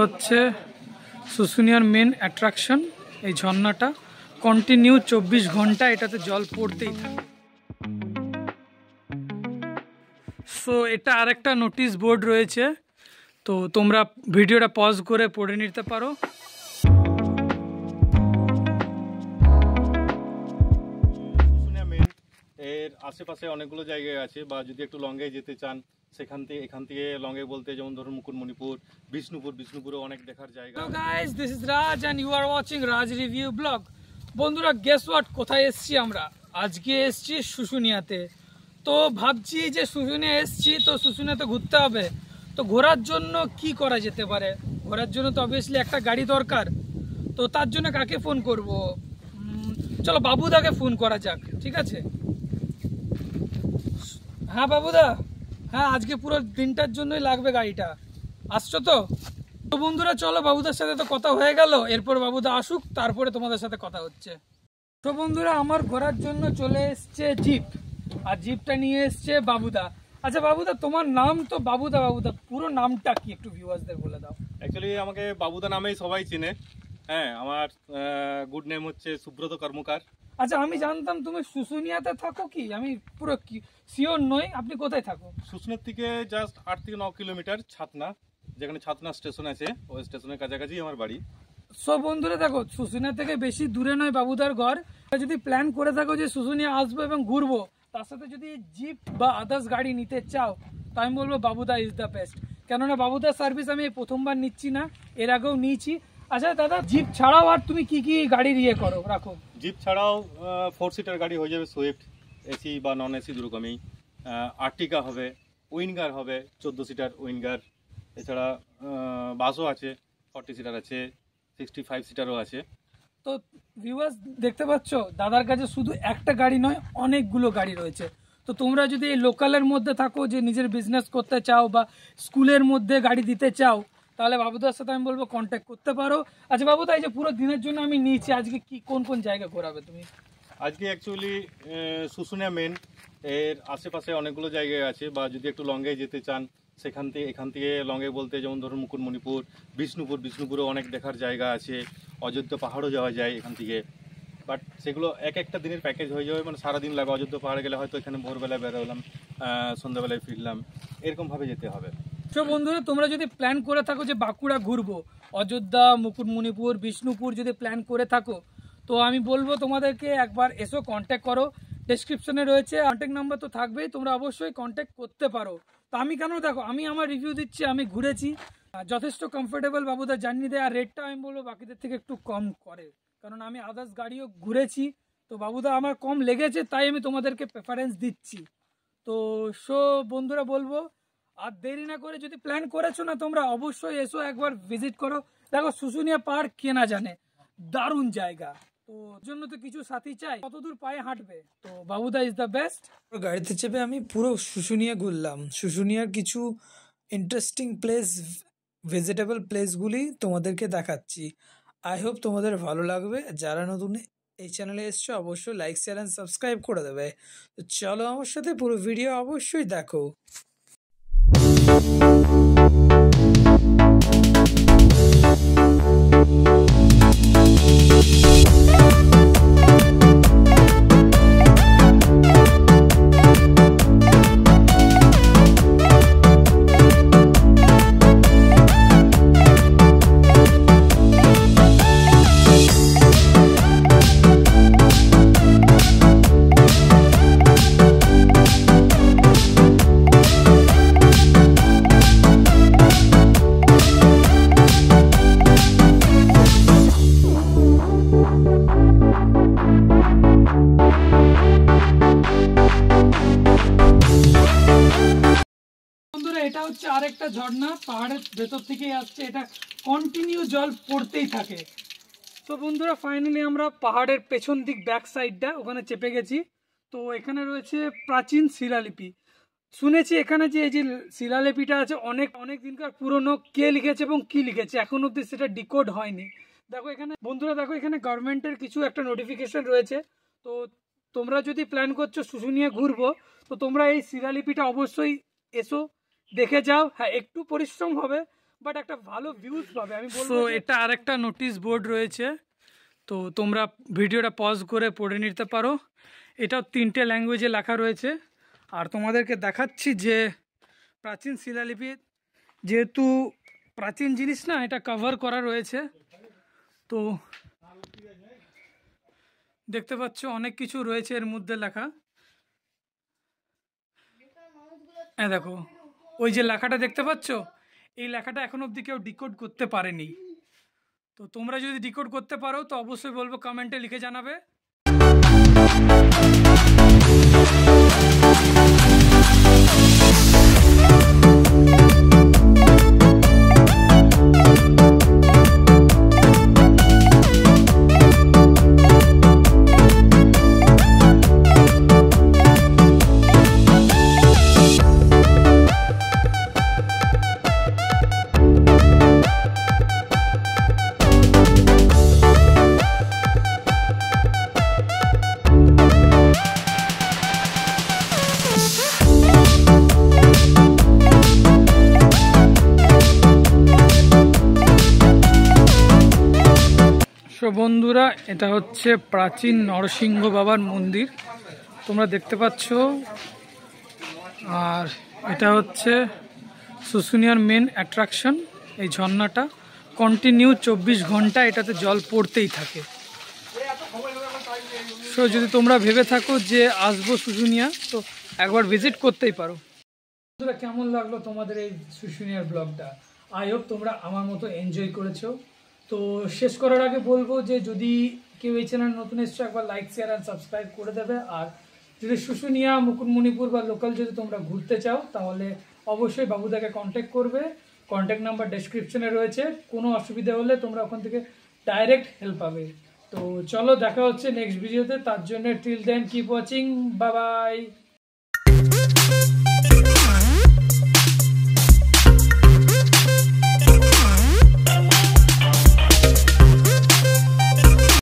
হচ্ছে শুশুনিয়ার main attraction. এই ঝর্ণাটা কন্টিনিউ 24 ঘন্টা এটাতে জল পড়তেই থাকে। সো এটা আরেকটা নোটিশ বোর্ড রয়েছে, তো তোমরা ভিডিওটা পজ করে পড়ে নিতে পারো। এর আশেপাশে অনেকগুলো জায়গায় আছে, বা যদি একটু লঙ্গে যেতে চান এখান থেকে লঙ্গে বলতে যেমন ধরুন মুকুটমণিপুর, বিষ্ণুপুরে অনেক দেখার জায়গা। Hello guys, this is Raj and you are watching Raj review blog. বন্ধুরা, গেস হোয়াট, কোথায় এসেছি আমরা? আজকে এসেছি শুশুনিয়াতে। তো ভাবছি যে শুশুনিয়া এসেছি, তো শুশুনিয়াতে ঘুরতে হবে। তো ঘোরার জন্য কি করা যেতে পারে? ঘোরার জন্য তো অবভিয়াসলি একটা গাড়ি দরকার। তো তার জন্য কাকে ফোন করব? চলো বাবুদাকে ফোন করা যাক, ঠিক আছে? হ্যাঁ বাবুদা, হ্যাঁ আজকে পুরো দিনটার জন্যই লাগবে গাড়িটা। আসছো তো? তো বন্ধুরা চলো, বাবুদার সাথে তো কথা হয়ে গেল, এরপর বাবুদা আসুক, তারপরে তোমাদের সাথে কথা হচ্ছে। তো বন্ধুরা, আমার ঘোরার জন্য চলে এসছে জিপ, আর জিপটা নিয়ে এসছে বাবুদা। আচ্ছা বাবুদা, তোমার নাম তো বাবুদা, পুরো নামটা কি একটু ভিউয়ার্সদের বলে দাও। অ্যাকচুয়ালি আমাকে বাবুদা নামেই সবাই চিনে। হ্যাঁ, আমার গুড নেম হচ্ছে সুব্রত কর্মকার। আচ্ছা, আমি জানতাম তুমি শুশুনিয়াতে থাকো, কি আমি পুরো কি শিওর নই, আপনি কোথায় থাকো? শুশুনিয়ার থেকে জাস্ট 8 থেকে 9 কিলোমিটার ছাতনা, যেখানে ছাতনা স্টেশন আছে, ওই স্টেশনের কাছাকাছি আমার বাড়ি। সব বন্ধুরা দেখো, শুশুনিয়া থেকে বেশি দূরে নয় বাবুদার ঘর। যদি প্ল্যান করে থাকো যে শুশুনিয়া আসবো এবং ঘুরবো, তার সাথে যদি জিপ বা আদার্স গাড়ি নিতে চাও, তো আমি বলবো বাবুদা ইজ দ্য বেস্ট। কেননা বাবুদার সার্ভিস আমি প্রথমবার নিচ্ছি না, এর আগেও নিয়েছি। আচ্ছা দাদা, জিপ ছাড়াও আর তুমি কি কি গাড়ির ইয়ে করো, রাখো? জিপ ছাড়াও 4 সিটার গাড়ি হয়ে যাবে, সুইফট, এসি বা নন এসি দুরকমই। আর্টিকা হবে, উইনগার হবে 14 সিটার উইনগার। এছাড়া বাসও আছে, 40 সিটার আছে, 65 সিটারও আছে। তো ভিউয়ার্স দেখতে পাচ্ছ, দাদার কাছে শুধু একটা গাড়ি নয়, অনেকগুলো গাড়ি রয়েছে। তো তোমরা যদি এই লোকালের মধ্যে থাকো, যে নিজের বিজনেস করতে চাও বা স্কুলের মধ্যে গাড়ি দিতে চাও, তাহলে বাবুদার সাথে আমি বলবো কন্ট্যাক্ট করতে পারো। আচ্ছা বাবুদা, এই যে পুরো দিনের জন্য আমি নিয়েছি, আজকে কি কোন কোন জায়গা ঘোরাবে তুমি? আজকে অ্যাকচুয়ালি শুশুনিয়া মেন এর আশেপাশে অনেকগুলো জায়গায় আছে, বা যদি একটু লঙ্গে যেতে চান এখান থেকে লঙ্গে বলতে যেমন ধরুন মুকুটমণিপুর, বিষ্ণুপুরে অনেক দেখার জায়গা আছে। অযোধ্যা পাহাড়ও যাওয়া যায় এখান থেকে, বাট সেগুলো একটা দিনের প্যাকেজ হয়ে যাবে, মানে সারাদিন লাগে। অযোধ্যা পাহাড়ে গেলে হয়তো এখানে ভোরবেলায় বেরোলাম, সন্ধ্যাবেলায় ফিরলাম, এরকমভাবে যেতে হবে। তো বন্ধুরা, তোমরা যদি প্ল্যান করে থাকো যে বাঁকুড়া ঘুরবো, অযোধ্যা, মুকুটমণিপুর, বিষ্ণুপুর যদি প্ল্যান করে থাকো, তো আমি বলবো তোমাদেরকে একবার এসো, কন্ট্যাক্ট করো। ডেসক্রিপশনে রয়েছে কন্ট্যাক্ট নাম্বার, তো থাকবেই, তোমরা অবশ্যই কন্ট্যাক্ট করতে পারো। তো আমি কেন, দেখো আমি আমার রিভিউ দিচ্ছি, আমি ঘুরেছি, যথেষ্ট কমফোর্টেবল বাবুদা জার্নি দেয়। আর রেটটা আমি বলবো বাকিদের থেকে একটু কম করে, কারণ আমি আদার্স গাড়িও ঘুরেছি। তো বাবুদা আমার কম লেগেছে, তাই আমি তোমাদেরকে প্রেফারেন্স দিচ্ছি। তো বন্ধুরা বলবো, আর দেরি না করে, যদি প্ল্যান করেছো না তোমরা, অবশ্যই এসো, একবার ভিজিট করো। দেখো, শুশুনিয়া পার্ক কে না জানে, দারুণ জায়গা। তো জন্য তো কিছু সাথী চাই, কতদূর পায়ে হাঁটবে, তো বাবুদা ইজ দ্য বেস্ট। গাড়িতে চেপে আমি পুরো শুশুনিয়া ঘুরলাম। শুশুনিয়ার কিছু ইন্টারেস্টিং প্লেস, ভেজিটেবল প্লেসগুলি তোমাদেরকে দেখাচ্ছি। আই হোপ তোমাদের ভালো লাগবে। যারা নতুন এই চ্যানেলে এসছো, অবশ্যই লাইক, শেয়ার অ্যান্ড সাবস্ক্রাইব করে দেবে। তো চলো আমার সাথে, পুরো ভিডিও অবশ্যই দেখো। এটা হচ্ছে আরেকটা ঝর্ণা, পাহাড়ের ভেতর থেকেই আসছে, এটা কন্টিনিউ জল পড়তেই থাকে। তো বন্ধুরা, ফাইনালি আমরা পাহাড়ের পেছন দিক, ব্যাক সাইডটা, ওখানে চেপে গেছি। তো এখানে রয়েছে প্রাচীন শিলালিপি। শুনেছি এখানে যে এই যে শিলালিপিটা আছে, অনেক অনেক দিনকার পুরনো। কে লিখেছে এবং কি লিখেছে এখন অব্দি সেটা ডিকোড হয়নি। দেখো এখানে বন্ধুরা, দেখো এখানে গভর্নমেন্টের কিছু একটা নোটিফিকেশন রয়েছে। তো তোমরা যদি প্ল্যান করছো শুশুনিয়া ঘুরবো, তো তোমরা এই শিলালিপিটা অবশ্যই এসো, দেখে যাও। হ্যাঁ, একটু পরিশ্রম হবে, বাট একটা ভালো ভিউজ পাবে। আমি বলবো এটা আরেকটা নোটিশ বোর্ড রয়েছে, তো তোমরা ভিডিওটা পজ করে পড়ে নিতে পারো। এটাও 3টে ল্যাঙ্গুয়েজে লেখা রয়েছে। আর তোমাদেরকে দেখাচ্ছি যে প্রাচীন শিলালিপি, যেহেতু প্রাচীন জিনিস না, এটা কভার করা রয়েছে। তো দেখতে পাচ্ছ অনেক কিছু রয়েছে এর মধ্যে লেখা। হ্যাঁ দেখো, ওই যে লেখাটা দেখতে পাচ্ছ, এই লেখাটা এখন অবধি কেউ ডিকোড করতে পারেনি। তো তোমরা যদি ডিকোড করতে পারো তো অবশ্যই বলবো, কমেন্টে লিখে জানাবে। বন্ধুরা, এটা হচ্ছে প্রাচীন নরসিংহ বাবার মন্দির, তোমরা দেখতে পাচ্ছ। আর এটা হচ্ছে শুশুনিয়ার মেন অ্যাট্রাকশন। এই ঝর্ণাটা কন্টিনিউ 24 ঘন্টা এটাতে জল পড়তেই থাকে। সো যদি তোমরা ভেবে থাকো যে আসবো শুশুনিয়া, তো একবার ভিজিট করতেই পারো। বন্ধুরা, কেমন লাগলো তোমাদের এই শুশুনিয়ার ব্লগটা? আই হোপ তোমরা আমার মতো এনজয় করেছো। তো শেষ করার আগে বলবো যে যদি কেউ এই চ্যানেল নতুন এসছো, একবার লাইক, শেয়ার অ্যান্ড সাবস্ক্রাইব করে দেবে। আর যদি শুশুনিয়া, মুকুটমণিপুর বা লোকাল যদি তোমরা ঘুরতে চাও, তাহলে অবশ্যই বাবুদাকে কন্ট্যাক্ট করবে। কন্ট্যাক্ট নাম্বার ডেসক্রিপশনে রয়েছে। কোনো অসুবিধা হলে তোমরা ওখান থেকে ডাইরেক্ট হেল্প পাবে। তো চলো, দেখা হচ্ছে নেক্সট ভিডিওতে। তার জন্য till then keep watching, bye by.